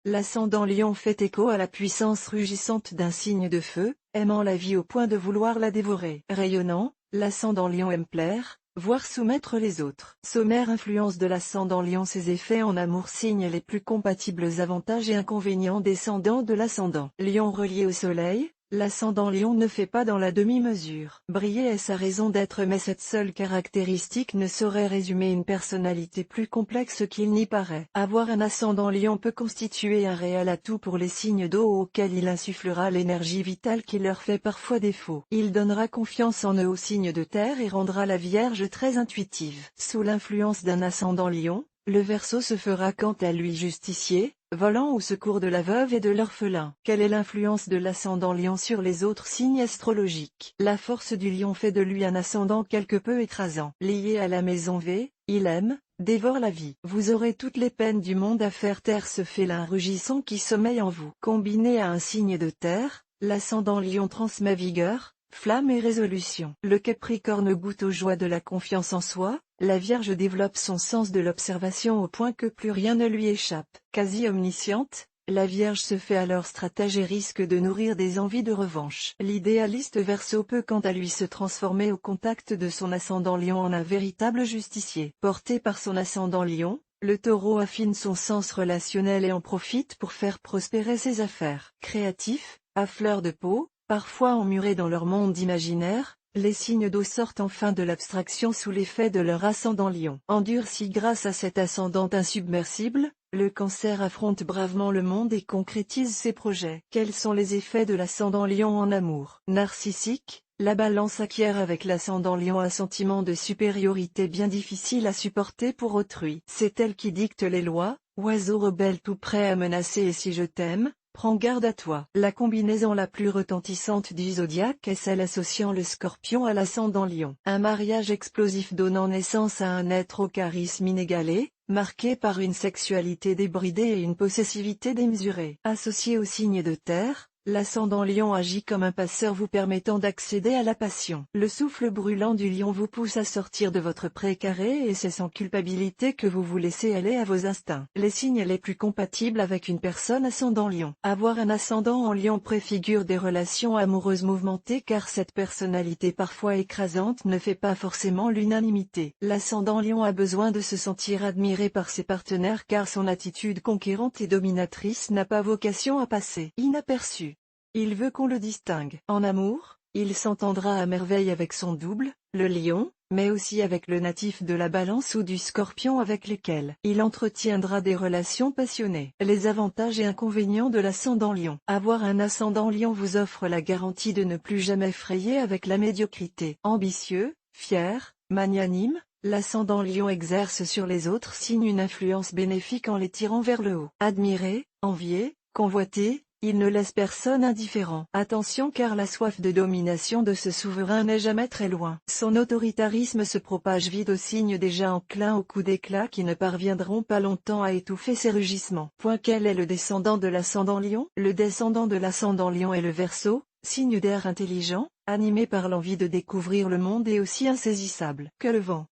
l'ascendant Lion fait écho à la puissance rugissante d'un signe de feu, aimant la vie au point de vouloir la dévorer. Rayonnant, l'ascendant Lion aime plaire, voire soumettre les autres. Sommaire influence de l'ascendant Lion. Ses effets en amour. Signes les plus compatibles. Avantages et inconvénients. Descendant de l'ascendant Lion relié au soleil, l'ascendant Lion ne fait pas dans la demi-mesure. Briller est sa raison d'être, mais cette seule caractéristique ne saurait résumer une personnalité plus complexe qu'il n'y paraît. Avoir un ascendant Lion peut constituer un réel atout pour les signes d'eau auxquels il insufflera l'énergie vitale qui leur fait parfois défaut. Il donnera confiance en eux aux signes de terre et rendra la Vierge très intuitive. Sous l'influence d'un ascendant Lion, le Verseau se fera quant à lui justicier, volant au secours de la veuve et de l'orphelin. Quelle est l'influence de l'ascendant Lion sur les autres signes astrologiques? La force du Lion fait de lui un ascendant quelque peu écrasant. Lié à la maison V, il aime, dévore la vie. Vous aurez toutes les peines du monde à faire taire ce félin rugissant qui sommeille en vous. Combiné à un signe de terre, l'ascendant Lion transmet vigueur, flamme et résolution. Le Capricorne goûte aux joies de la confiance en soi. La Vierge développe son sens de l'observation au point que plus rien ne lui échappe. Quasi omnisciente, la Vierge se fait alors stratège et risque de nourrir des envies de revanche. L'idéaliste Verseau peut quant à lui se transformer au contact de son ascendant Lion en un véritable justicier. Porté par son ascendant Lion, le Taureau affine son sens relationnel et en profite pour faire prospérer ses affaires. Créatif, à fleur de peau, parfois emmurés dans leur monde imaginaire, les signes d'eau sortent enfin de l'abstraction sous l'effet de leur ascendant Lion. Endurci grâce à cet ascendant insubmersible, le Cancer affronte bravement le monde et concrétise ses projets. Quels sont les effets de l'ascendant Lion en amour? Narcissique, la Balance acquiert avec l'ascendant Lion un sentiment de supériorité bien difficile à supporter pour autrui. C'est elle qui dicte les lois, oiseau rebelle tout prêt à menacer. Et si je t'aime, prends garde à toi. La combinaison la plus retentissante du zodiaque est celle associant le Scorpion à l'ascendant Lion. Un mariage explosif donnant naissance à un être au charisme inégalé, marqué par une sexualité débridée et une possessivité démesurée. Associé au signe de terre, l'ascendant Lion agit comme un passeur vous permettant d'accéder à la passion. Le souffle brûlant du Lion vous pousse à sortir de votre précaré et c'est sans culpabilité que vous vous laissez aller à vos instincts. Les signes les plus compatibles avec une personne ascendant Lion. Avoir un ascendant en Lion préfigure des relations amoureuses mouvementées car cette personnalité parfois écrasante ne fait pas forcément l'unanimité. L'ascendant Lion a besoin de se sentir admiré par ses partenaires car son attitude conquérante et dominatrice n'a pas vocation à passer inaperçue. Il veut qu'on le distingue. En amour, il s'entendra à merveille avec son double, le Lion, mais aussi avec le natif de la Balance ou du Scorpion avec lesquels il entretiendra des relations passionnées. Les avantages et inconvénients de l'ascendant Lion. Avoir un ascendant Lion vous offre la garantie de ne plus jamais frayer avec la médiocrité. Ambitieux, fier, magnanime, l'ascendant Lion exerce sur les autres signes une influence bénéfique en les tirant vers le haut. Admiré, envié, convoité, il ne laisse personne indifférent. Attention car la soif de domination de ce souverain n'est jamais très loin. Son autoritarisme se propage vite aux signes déjà enclins aux coups d'éclat qui ne parviendront pas longtemps à étouffer ses rugissements. Quel est le descendant de l'ascendant Lion? Le descendant de l'ascendant Lion est le Verseau, signe d'air intelligent, animé par l'envie de découvrir le monde et aussi insaisissable que le vent.